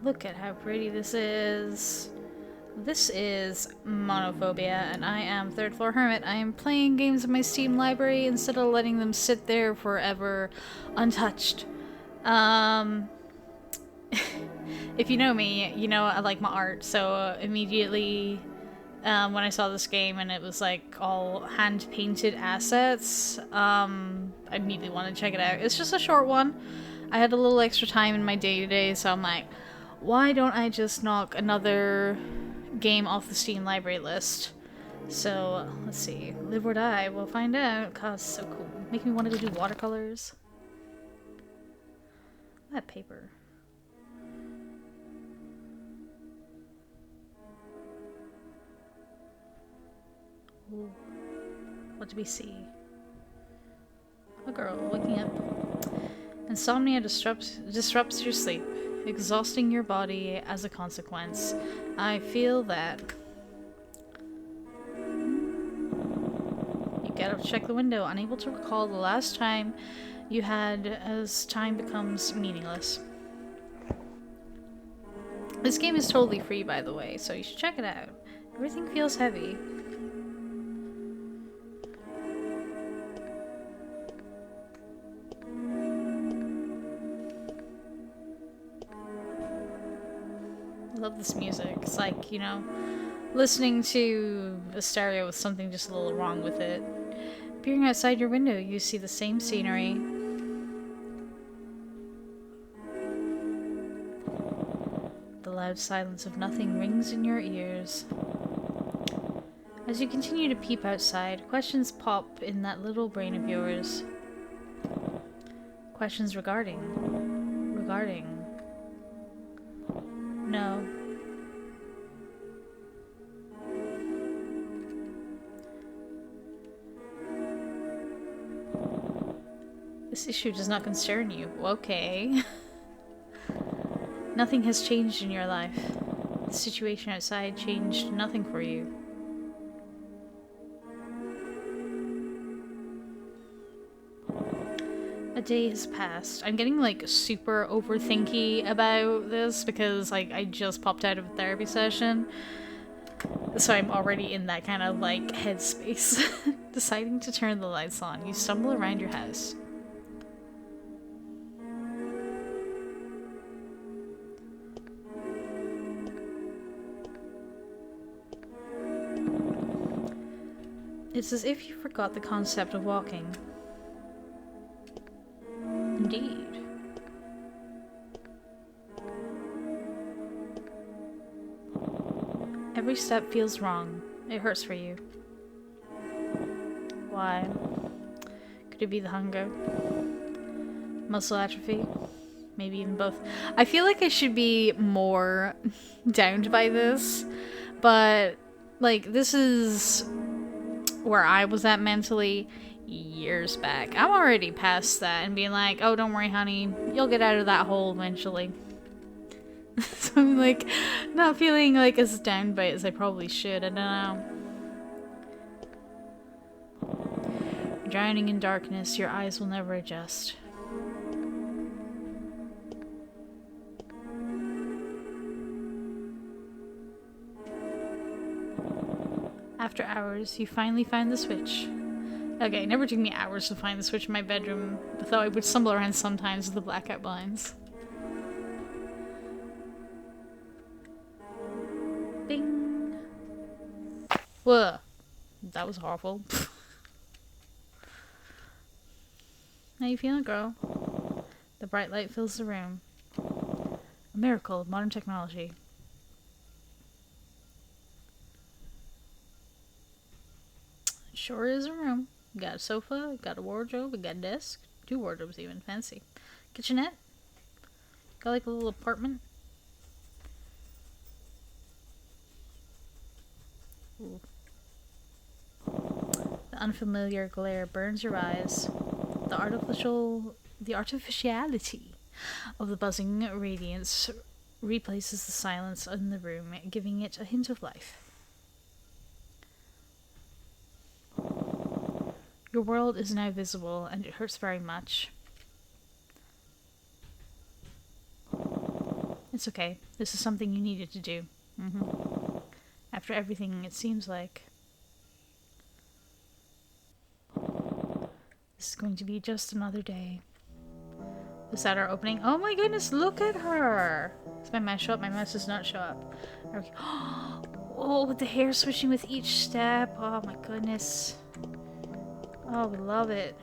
Look at how pretty this is. This is Monophobia, and I am Third Floor Hermit. I am playing games in my Steam library instead of letting them sit there forever untouched. If you know me, you know I like my art, so immediately when I saw this game and it was like all hand-painted assets, I immediately wanted to check it out. It's just a short one. I had a little extra time in my day-to-day, so I'm like, why don't I just knock another game off the Steam library list? So, let's see. Live or die, we'll find out. God, it's so cool. Make me want to do watercolors. That paper. Ooh. What do we see? A girl waking up. Insomnia disrupts your sleep, exhausting your body as a consequence. I feel that. You get up to check the window, unable to recall the last time you had as time becomes meaningless. This game is totally free, by the way, so you should check it out. Everything feels heavy. I love this music. It's like, you know, listening to a stereo with something just a little wrong with it. Peering outside your window, you see the same scenery. The loud silence of nothing rings in your ears. As you continue to peep outside, questions pop in that little brain of yours. Questions regarding... No. This issue does not concern you. Okay. Nothing has changed in your life. The situation outside changed nothing for you. A day has passed. I'm getting like super overthinky about this because like I just popped out of a therapy session. So I'm already in that kind of like headspace. Deciding to turn the lights on, you stumble around your house. It's as if you forgot the concept of walking. Indeed. Every step feels wrong. It hurts for you. Why? Could it be the hunger? Muscle atrophy? Maybe even both. I feel like I should be more downed by this, but like this is where I was at mentally years back. I'm already past that and being like, oh, don't worry, honey, you'll get out of that hole eventually. So I'm like not feeling like as down by it as I probably should. I don't know. Drowning in darkness, your eyes will never adjust. After hours, you finally find the switch. Okay, it never took me hours to find the switch in my bedroom, though I would stumble around sometimes with the blackout blinds. Bing! Whoa! That was awful. How you feeling, girl? The bright light fills the room. A miracle of modern technology. Sure is a room. We got a sofa, we got a wardrobe, we got a desk. 2 wardrobes even, fancy. Kitchenette. Got like a little apartment. Ooh. The unfamiliar glare burns your eyes. The artificiality of the buzzing radiance replaces the silence in the room, giving it a hint of life. Your world is now visible, and it hurts very much. It's okay. This is something you needed to do. After everything, it seems like. This is going to be just another day. Is that our opening? Oh my goodness, look at her! Does my mouse show up? My mouse does not show up. Okay. Oh, with the hair switching with each step. Oh my goodness. Oh, we love it.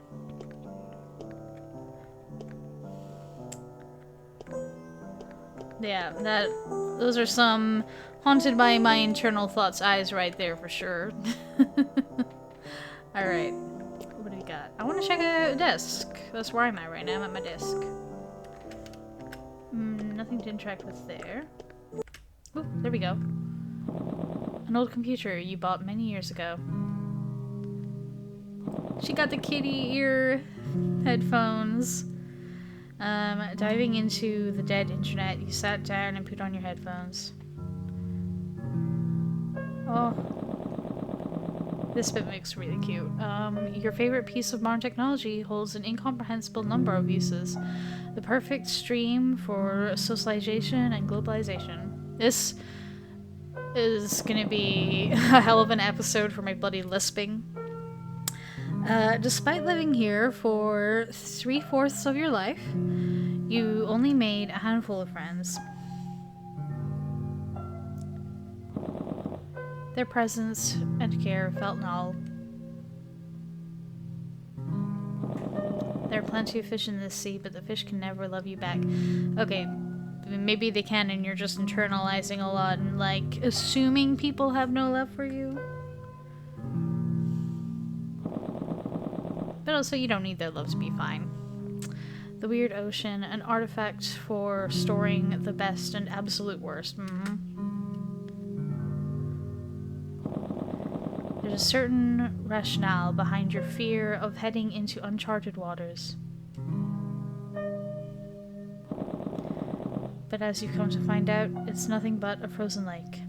Yeah, those are some haunted by my internal thoughts eyes right there for sure. Alright. What do we got? I want to check a desk. That's where I'm at right now. I'm at my desk. Nothing to interact with there. Oh, there we go. An old computer you bought many years ago. She got the kitty ear headphones. Diving into the dead internet, you sat down and put on your headphones. Oh. This bit makes really cute. Your favorite piece of modern technology holds an incomprehensible number of uses. The perfect stream for socialization and globalization. This is gonna be a hell of an episode for my bloody lisping. Despite living here for 3/4 of your life, you only made a handful of friends. Their presence and care felt null. There are plenty of fish in this sea, but the fish can never love you back. Okay, maybe they can and you're just internalizing a lot and, like, assuming people have no love for you. But also, you don't need their love to be fine. The weird ocean, an artifact for storing the best and absolute worst. There's a certain rationale behind your fear of heading into uncharted waters. But as you come to find out, it's nothing but a frozen lake.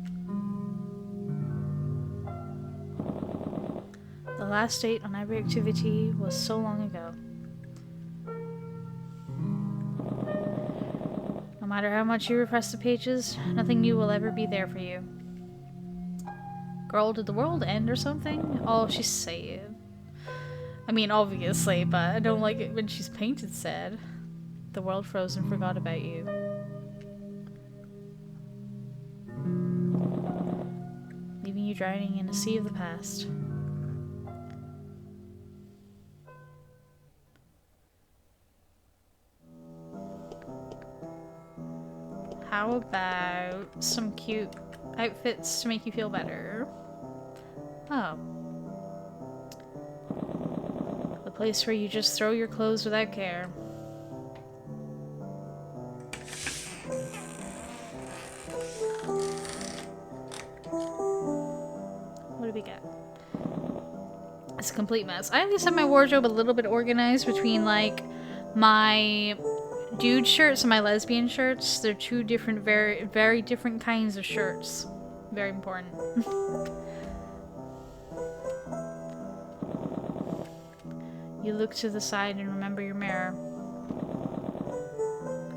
The last date on every activity was so long ago. No matter how much you refresh the pages, nothing new will ever be there for you. Girl, did the world end or something? Oh, she's sad. I mean, obviously, but I don't like it when she's painted sad. The world froze and forgot about you. Leaving you drowning in a sea of the past. How about some cute outfits to make you feel better? Oh. The place where you just throw your clothes without care. What do we got? It's a complete mess. I at least have my wardrobe a little bit organized between, like, my dude shirts and my lesbian shirts. They're two different, very different kinds of shirts. Very important. You look to the side and remember your mirror.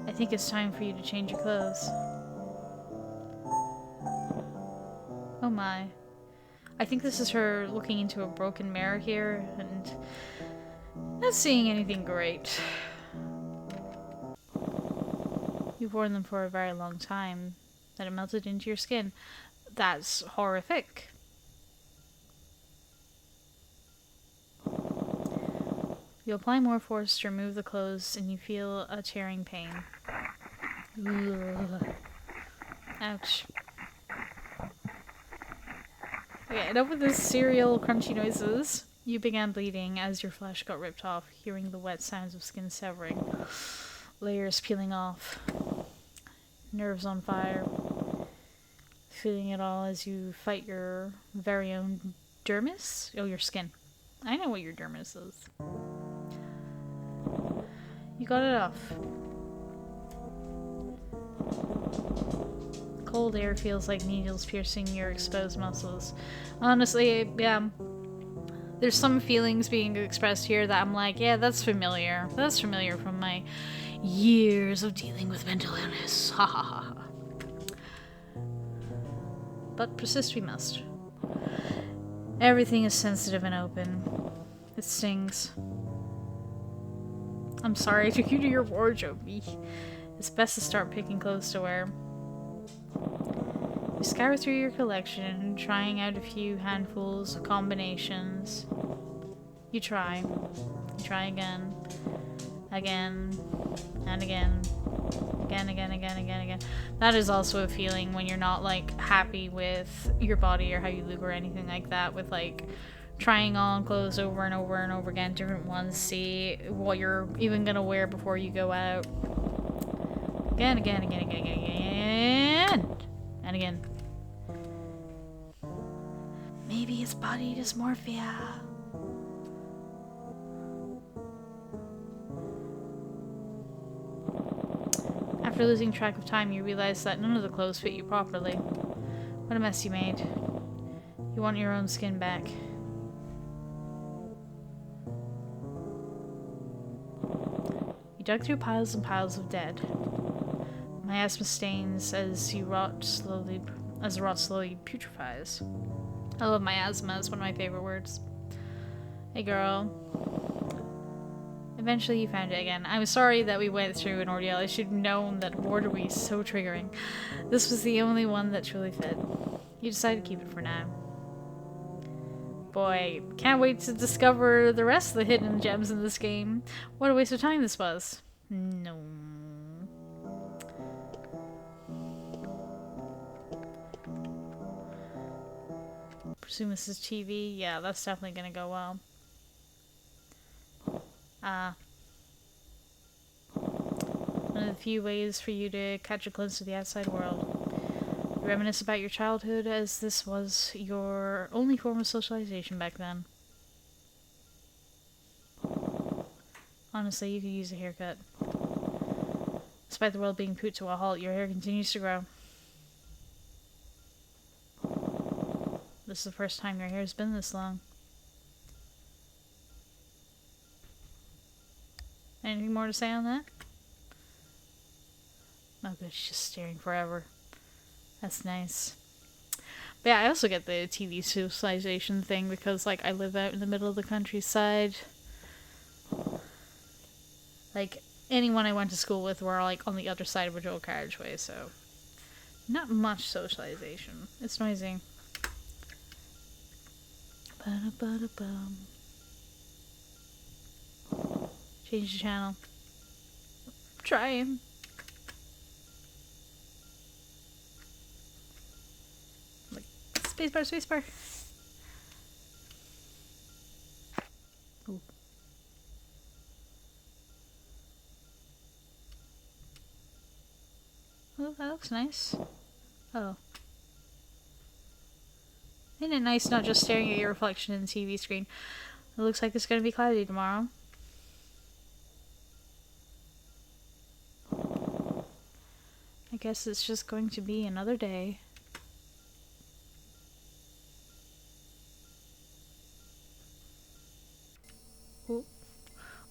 I think it's time for you to change your clothes. Oh my. I think this is her looking into a broken mirror here and not seeing anything great. You've worn them for a very long time. That it melted into your skin. That's horrific. You apply more force to remove the clothes and you feel a tearing pain. Ugh. Ouch. Okay, enough with this cereal crunchy noises. You began bleeding as your flesh got ripped off, hearing the wet sounds of skin severing. Layers peeling off. Nerves on fire. Feeling it all as you fight your very own dermis? Oh, your skin. I know what your dermis is. You got it off. Cold air feels like needles piercing your exposed muscles. Honestly, yeah. There's some feelings being expressed here that I'm like, yeah, that's familiar. That's familiar from my Years of dealing with mental illness. Ha ha ha ha. But persist we must. Everything is sensitive and open. It stings. I'm sorry I took you to your wardrobe. It's best to start picking clothes to wear. You scour through your collection, trying out a few handfuls of combinations. You try. You try again. Again. And again. Again. That is also a feeling when you're not, like, happy with your body or how you look or anything like that, with, like, trying on clothes over and over and over again, different ones, see what you're even gonna wear before you go out. Again. And again. Maybe it's body dysmorphia. After losing track of time, you realize that none of the clothes fit you properly. What a mess you made. You want your own skin back. You dug through piles and piles of dead. Miasma stains as the rot slowly putrefies. I love miasma, it's one of my favorite words. Hey girl. Eventually you found it again. I'm sorry that we went through an ordeal. I should have known that water would be so triggering. This was the only one that truly fit. You decided to keep it for now. Boy, can't wait to discover the rest of the hidden gems in this game. What a waste of time this was. No. Presume this is TV. Yeah, that's definitely gonna go well. One of the few ways for you to catch a glimpse of the outside world. You reminisce about your childhood as this was your only form of socialization back then. Honestly, you could use a haircut. Despite the world being put to a halt, your hair continues to grow. This is the first time your hair's been this long. Anything more to say on that? Oh good, she's just staring forever. That's nice. But yeah, I also get the TV socialization thing because, like, I live out in the middle of the countryside. Like, anyone I went to school with were, like, on the other side of a dual carriageway, so not much socialization. It's noisy. Ba-da-ba-da-bum. Change the channel. Trying. Like, spacebar. Ooh. Oh, that looks nice. Oh. Isn't it nice not just staring at your reflection in the TV screen? It looks like it's going to be cloudy tomorrow. I guess it's just going to be another day.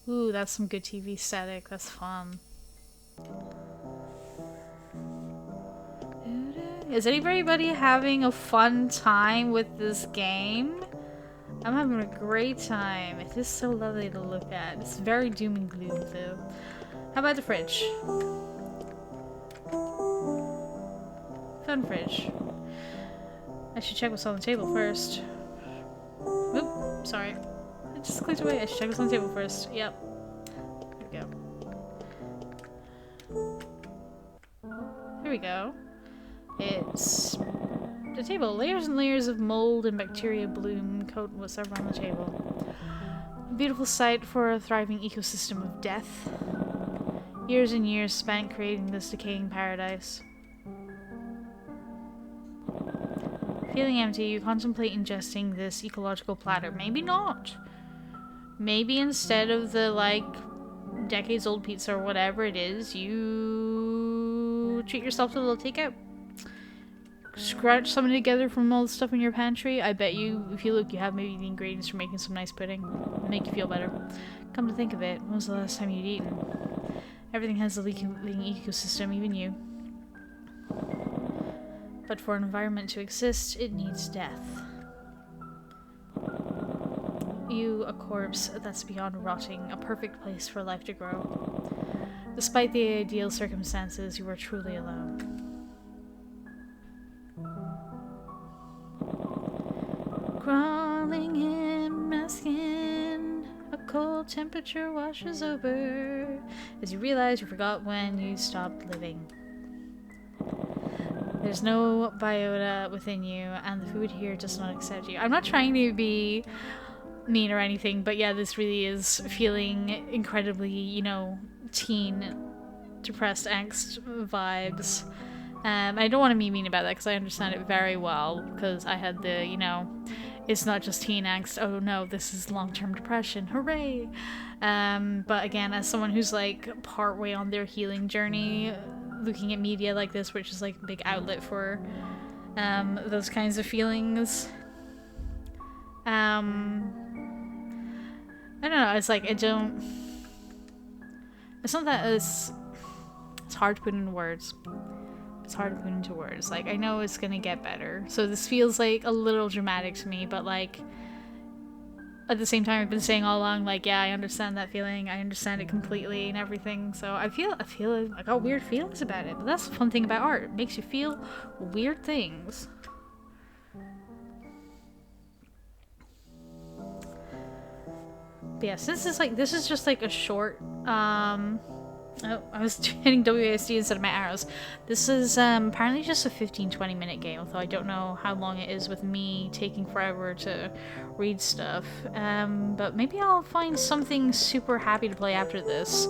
Ooh, that's some good TV static. That's fun. Is anybody having a fun time with this game? I'm having a great time. It is so lovely to look at. It's very doom and gloom though. How about the fridge? Fun fridge. I should check what's on the table first. Oop, sorry. I just clicked away. I should check what's on the table first. Yep. There we go. Here we go. It's the table. Layers and layers of mold and bacteria bloom coat what's ever on the table. A beautiful sight for a thriving ecosystem of death. Years and years spent creating this decaying paradise. Feeling empty, you contemplate ingesting this ecological platter. Maybe not. Maybe instead of the, like, decades-old pizza or whatever it is, you treat yourself to a little takeout. Scratch something together from all the stuff in your pantry. I bet you, if you look, you have maybe the ingredients for making some nice pudding. It'll make you feel better. Come to think of it, when was the last time you'd eaten? Everything has a living ecosystem, even you. But for an environment to exist, it needs death. You, a corpse that's beyond rotting, a perfect place for life to grow. Despite the ideal circumstances, you are truly alone. Crawling in my skin, a cold temperature washes over as you realize you forgot when you stopped living. There's no biota within you, and the food here does not accept you. I'm not trying to be mean or anything, but yeah, this really is feeling incredibly, you know, teen, depressed angst vibes. I don't want to be mean about that because I understand it very well, because I had the, you know, it's not just teen angst, oh no, this is long-term depression, hooray! But again, as someone who's like partway on their healing journey, looking at media like this, which is like a big outlet for those kinds of feelings, I don't know, it's like, it's not that it's hard to put into words. It's hard to put into words. Like, I know it's gonna get better. So this feels like a little dramatic to me, but like, at the same time, I've been saying all along, like, yeah, I understand that feeling. I understand it completely and everything. So I got weird feelings about it. But that's the fun thing about art. It makes you feel weird things. But yes, this is just like a short, oh, I was hitting WASD instead of my arrows. This is apparently just a 15-20 minute game, although I don't know how long it is with me taking forever to read stuff. But maybe I'll find something super happy to play after this.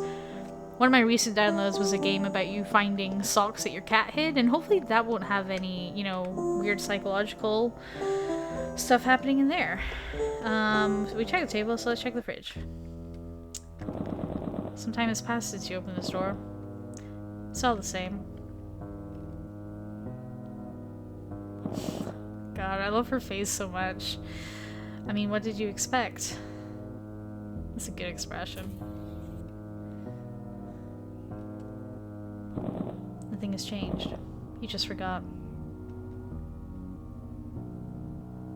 One of my recent downloads was a game about you finding socks that your cat hid, and hopefully that won't have any, you know, weird psychological stuff happening in there. So we checked the table, so let's check the fridge. Some time has passed since you opened this door. It's all the same. God, I love her face so much. I mean, what did you expect? That's a good expression. Nothing has changed. You just forgot.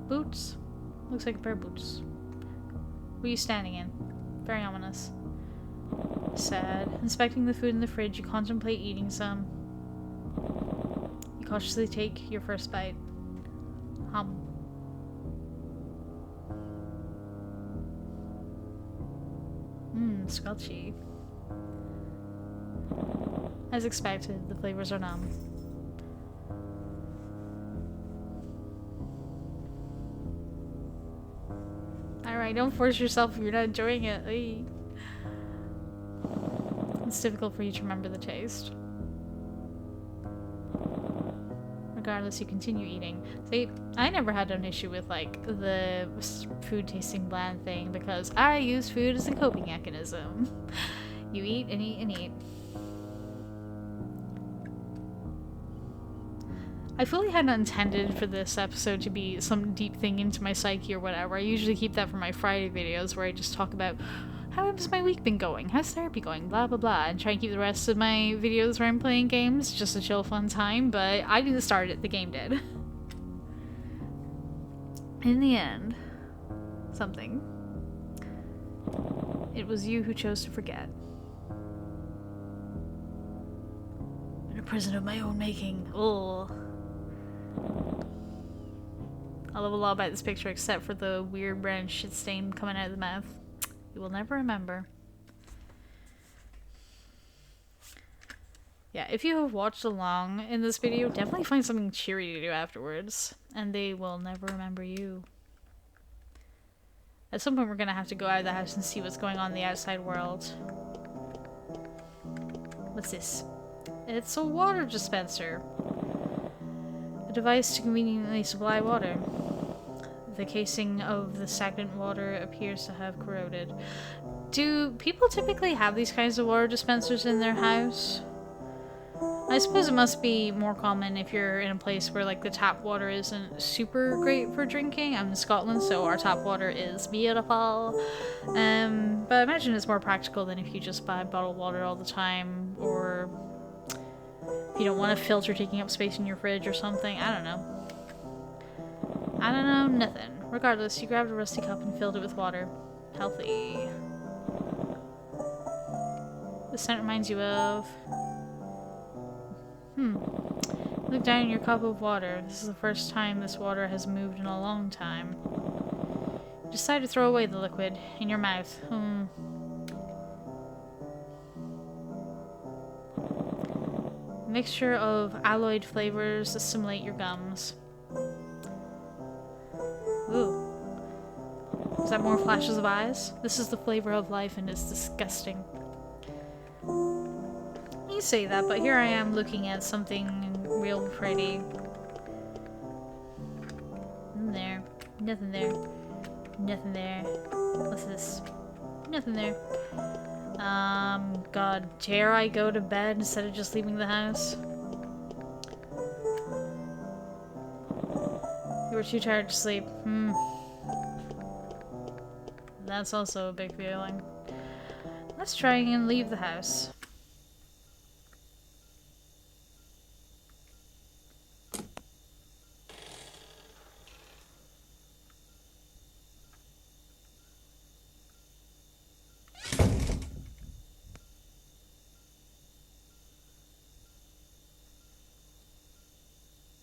Boots? Looks like a pair of boots. What are you standing in? Very ominous. Sad. Inspecting the food in the fridge, you contemplate eating some. You cautiously take your first bite. Hum. Squelchy. As expected, the flavors are numb. Alright, don't force yourself if you're not enjoying it. Ay. It's difficult for you to remember the taste. Regardless, you continue eating. See, I never had an issue with, like, the food tasting bland thing because I use food as a coping mechanism. You eat and eat and eat. I fully hadn't intended for this episode to be some deep thing into my psyche or whatever. I usually keep that for my Friday videos where I just talk about how has my week been going? How's therapy going? Blah, blah, blah. And try and keep the rest of my videos where I'm playing games just a chill, fun time. But I didn't start it. The game did. In the end, something. It was you who chose to forget. In a prison of my own making. Ugh. I love a lot about this picture except for the weird brown shit stain coming out of the mouth. You will never remember. Yeah, if you have watched along in this video, definitely find something cheery to do afterwards. And they will never remember you. At some point we're gonna have to go out of the house and see what's going on in the outside world. What's this? It's a water dispenser. A device to conveniently supply water. The casing of the stagnant water appears to have corroded. Do people typically have these kinds of water dispensers in their house? I suppose it must be more common if you're in a place where like the tap water isn't super great for drinking. I'm in Scotland, so our tap water is beautiful. But I imagine it's more practical than if you just buy bottled water all the time, or if you don't want a filter taking up space in your fridge or something. I don't know. I don't know, nothing. Regardless, you grabbed a rusty cup and filled it with water. Healthy. The scent reminds you of... Look down in your cup of water. This is the first time this water has moved in a long time. You decide to throw away the liquid in your mouth. Mixture of alloyed flavors assimilate your gums. Ooh. Is that more flashes of eyes? This is the flavor of life and it's disgusting. You say that, but here I am looking at something real pretty. Nothing there. Nothing there. Nothing there. What's this? Nothing there. God, dare I go to bed instead of just leaving the house? You were too tired to sleep. That's also a big feeling. Let's try and leave the house.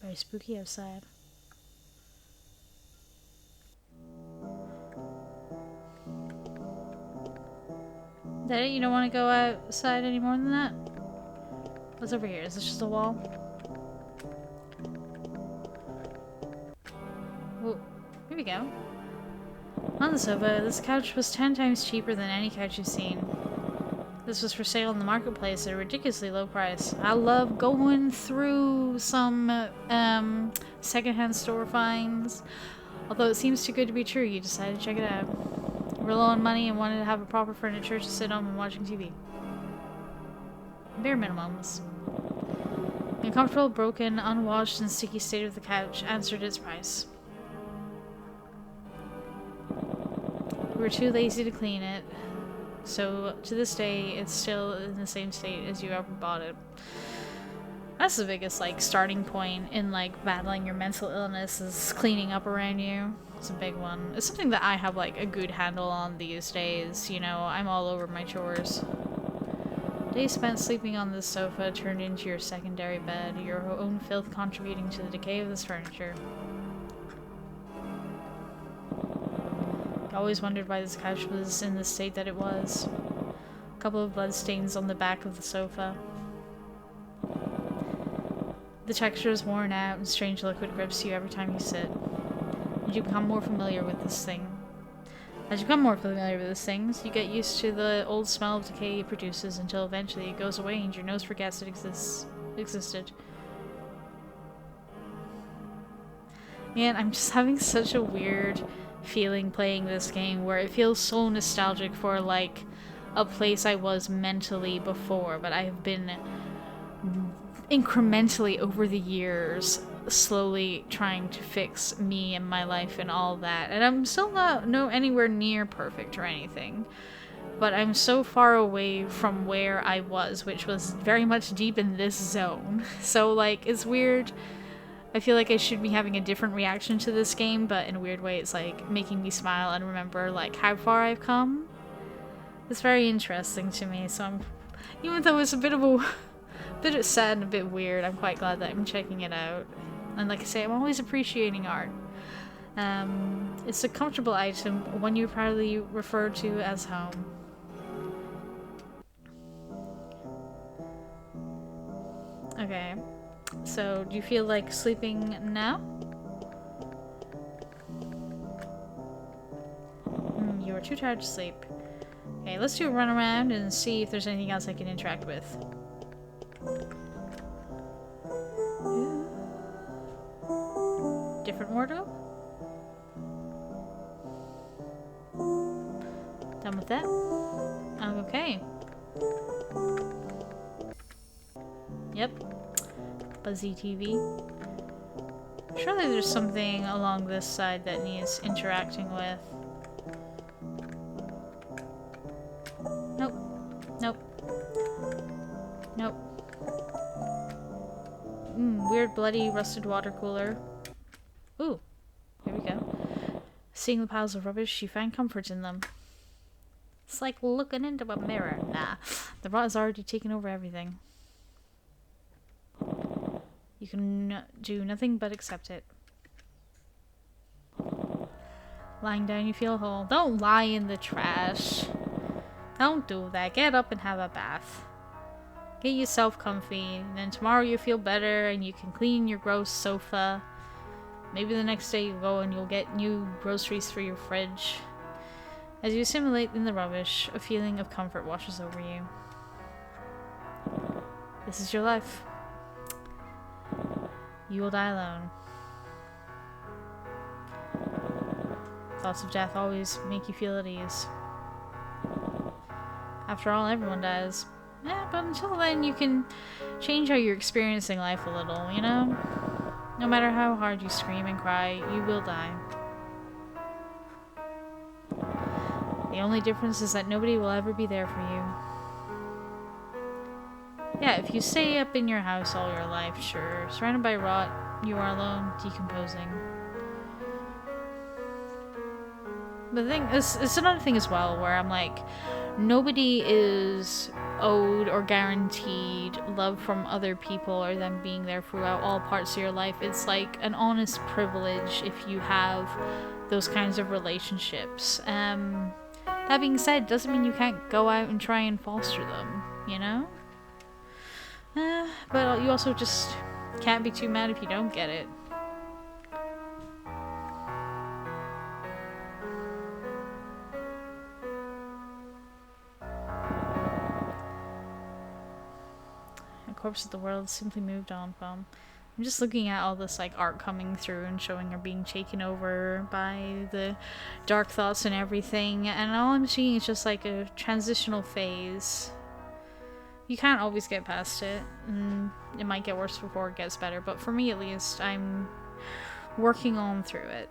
Very spooky outside. That it? You don't want to go outside any more than that? What's over here? Is this just a wall? Ooh, here we go. On the sofa, this couch was 10 times cheaper than any couch you've seen. This was for sale in the marketplace at a ridiculously low price. I love going through some secondhand store finds. Although it seems too good to be true, you decided to check it out. You were low on money and wanted to have a proper furniture to sit on when watching TV. Bare minimums. The uncomfortable, broken, unwashed, and sticky state of the couch answered its price. We were too lazy to clean it, so to this day it's still in the same state as you ever bought it. That's the biggest like starting point in like battling your mental illness, is cleaning up around you. It's a big one. It's something that I have like a good handle on these days, you know, I'm all over my chores. Days spent sleeping on this sofa turned into your secondary bed, your own filth contributing to the decay of this furniture. I always wondered why this couch was in the state that it was. A couple of blood stains on the back of the sofa. The texture is worn out and strange liquid grips you every time you sit. You become more familiar with this thing. As you become more familiar with these things, you get used to the old smell of decay it produces until eventually it goes away and your nose forgets it existed. Man, I'm just having such a weird feeling playing this game where it feels so nostalgic for like a place I was mentally before, but I have been incrementally over the years slowly trying to fix me and my life and all that, and I'm still not anywhere near perfect or anything, but I'm so far away from where I was, which was very much deep in this zone. So like it's weird. I feel like I should be having a different reaction to this game, but in a weird way it's like making me smile and remember like how far I've come. It's very interesting to me, so I'm, even though it's a bit sad and a bit weird, I'm quite glad that I'm checking it out. And like I say, I'm always appreciating art. It's a comfortable item, one you proudly refer to as home. Okay, so do you feel like sleeping now? You are too tired to sleep. Okay, let's do a run around and see if there's anything else I can interact with. Different wardrobe? Done with that? Yep. Buzzy TV. Surely there's something along this side that needs interacting with. Nope. Nope. Nope. Weird, bloody, rusted water cooler. Ooh. Here we go. Seeing the piles of rubbish, you find comfort in them. It's like looking into a mirror. Nah. The rot has already taken over everything. You can do nothing but accept it. Lying down, you feel whole. Don't lie in the trash. Don't do that. Get up and have a bath. Get yourself comfy, and then tomorrow you feel better and you can clean your gross sofa. Maybe the next day you go and you'll get new groceries for your fridge. As you assimilate in the rubbish, a feeling of comfort washes over you. This is your life. You will die alone. Thoughts of death always make you feel at ease. After all, everyone dies. Yeah, but until then, you can change how you're experiencing life a little, you know? No matter how hard you scream and cry, you will die. The only difference is that nobody will ever be there for you. Yeah, if you stay up in your house all your life, sure. Surrounded by rot, you are alone, decomposing. The thing is, it's another thing as well, where I'm like, nobody is owed or guaranteed love from other people or them being there throughout all parts of your life. It's like an honest privilege if you have those kinds of relationships. That being said, doesn't mean you can't go out and try and foster them, you know? But you also just can't be too mad if you don't get it. A corpse of the world simply moved on from. I'm just looking at all this like art coming through and showing her being taken over by the dark thoughts and everything, and all I'm seeing is just like a transitional phase. You can't always get past it, and it might get worse before it gets better, but for me at least, I'm working on through it.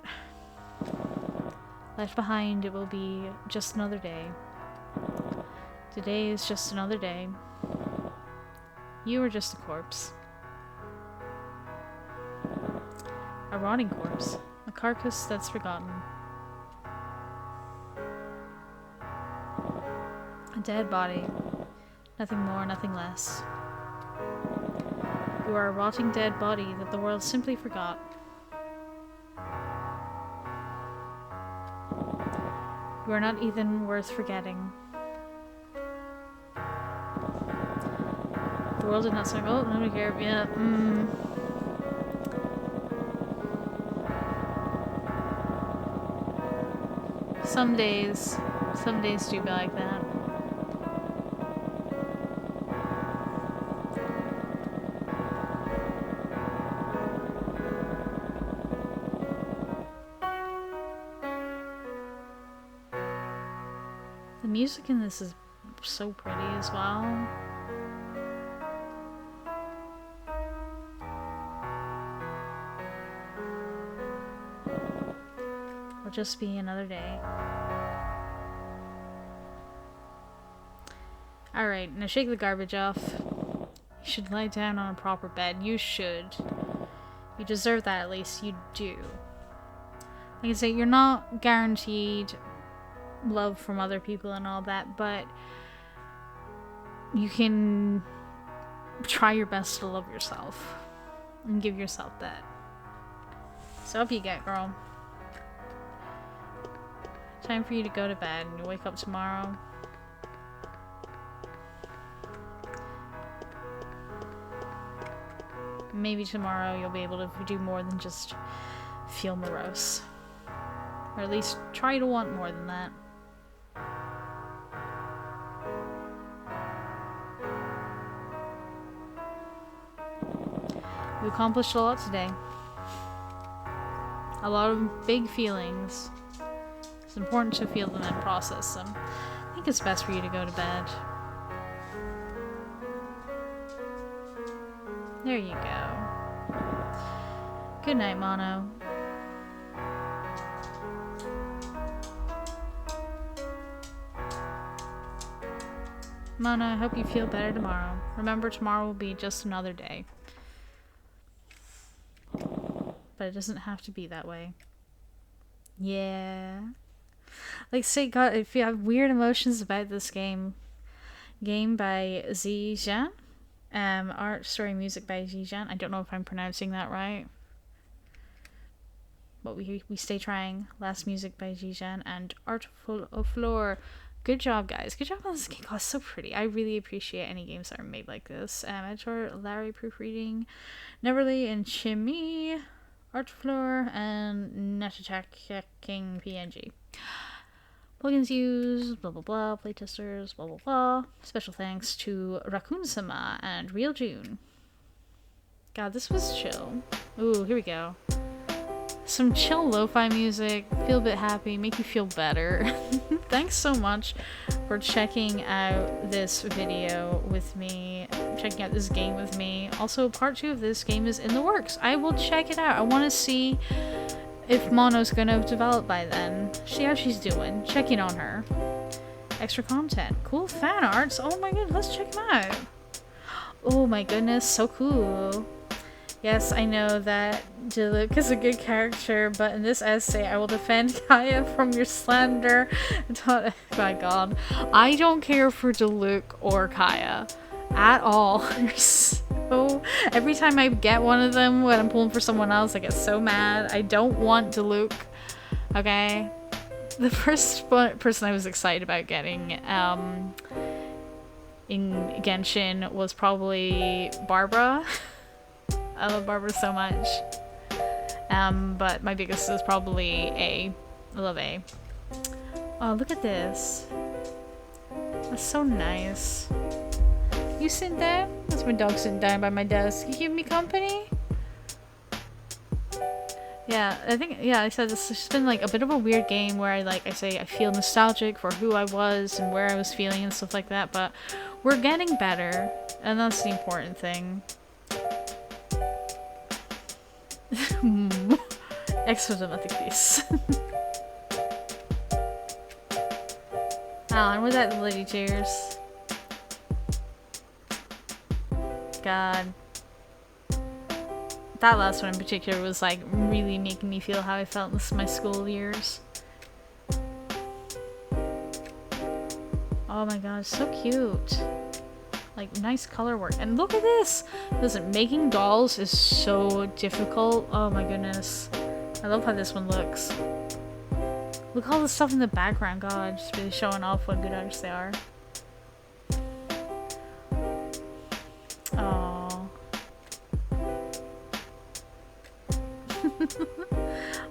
Left behind, it will be just another day. Today is just another day. You are just a corpse. A rotting corpse. A carcass that's forgotten. A dead body. Nothing more, nothing less. You are a rotting dead body that the world simply forgot. You are not even worth forgetting. The world did not say, oh, nobody cared. Yeah, Some days do be like that. The music in this is so pretty as well. Will just be another day. Alright, now shake the garbage off. You should lie down on a proper bed. You should. You deserve that, at least. You do. Like I say, you're not guaranteed love from other people and all that, but you can try your best to love yourself and give yourself that. So up you get, girl. Time for you to go to bed and you wake up tomorrow. Maybe tomorrow you'll be able to do more than just feel morose. Or at least try to want more than that. You accomplished a lot today. A lot of big feelings. It's important to feel them and process them. I think it's best for you to go to bed. There you go. Good night, Mono. Mono, I hope you feel better tomorrow. Remember, tomorrow will be just another day. But it doesn't have to be that way. Yeah. Like, say, God, if you have weird emotions about this game by Zijan. Art, story, music by Zijan. I don't know if I'm pronouncing that right. But we stay trying. Last music by Zijan and Art of Floor. Good job, guys. Good job on this game. God, it's so pretty. I really appreciate any games that are made like this. Editor, Larry, proofreading, Neverly and Chimmy, Art Floor, and Netachecking PNG. Plugins used, blah blah blah, playtesters, blah blah blah. Special thanks to Raccoon-sama and Real June. God, this was chill. Ooh, here we go. Some chill lo-fi music, feel a bit happy, make you feel better. Thanks so much for checking out this video with me, checking out this game with me. Also, part 2 of this game is in the works. I will check it out. I want to see if Mono's gonna develop by then. See how she's doing. Checking on her. Extra content. Cool fan arts. Oh my god, let's check them out. Oh my goodness, so cool. Yes, I know that Diluc is a good character, but in this essay, I will defend Kaya from your slander. Oh my god. I don't care for Diluc or Kaya at all. So, every time I get one of them when I'm pulling for someone else, I get so mad. I don't want Diluc. Okay? The first person I was excited about getting in Genshin was probably Barbara. I love Barbara so much. But my biggest is probably A. I love A. Oh, look at this. That's so nice. You sitting down? That's my dog sitting down by my desk. You keep me company? Yeah, I think, yeah, I said this has been like a bit of a weird game where I say I feel nostalgic for who I was and where I was feeling and stuff like that, but we're getting better, and that's the important thing. Extra dramatic piece. Alan, was that lady tears? God. That last one in particular was like really making me feel how I felt in my school years. Oh my god, so cute. Like, nice color work. And look at this! Listen, making dolls is so difficult. Oh my goodness. I love how this one looks. Look at all the stuff in the background. God, just really showing off what good artists they are. Oh.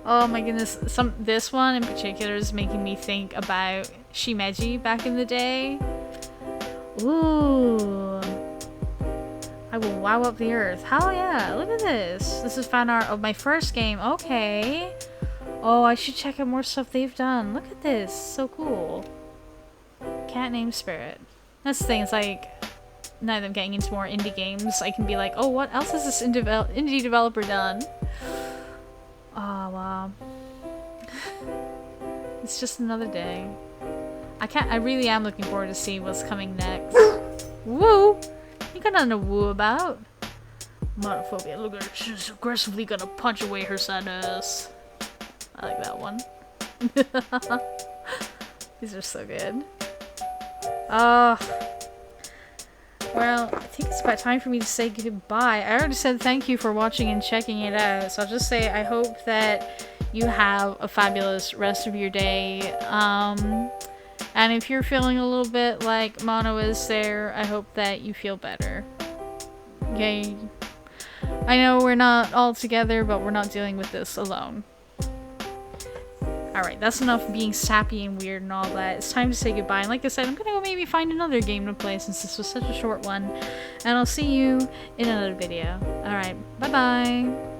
Oh my goodness. This one in particular is making me think about Shimeji back in the day. Ooh. I will wow up the earth. Hell yeah. Look at this. This is fan art of my first game. Okay. Oh, I should check out more stuff they've done. Look at this. So cool. Cat named Spirit. That's the thing. It's like, now that I'm getting into more indie games, I can be like, oh, what else has this indie developer done? Oh, wow. It's just another day. I really am looking forward to see what's coming next. Woo! You got nothing to woo about. Monophobia. Look at her. She's aggressively gonna punch away her sadness. I like that one. These are so good. Well, I think it's about time for me to say goodbye. I already said thank you for watching and checking it out, so I'll just say I hope that you have a fabulous rest of your day. And if you're feeling a little bit like Mono is there, I hope that you feel better. Okay? I know we're not all together, but we're not dealing with this alone. Alright, that's enough being sappy and weird and all that. It's time to say goodbye. And like I said, I'm gonna go maybe find another game to play since this was such a short one. And I'll see you in another video. Alright, bye-bye!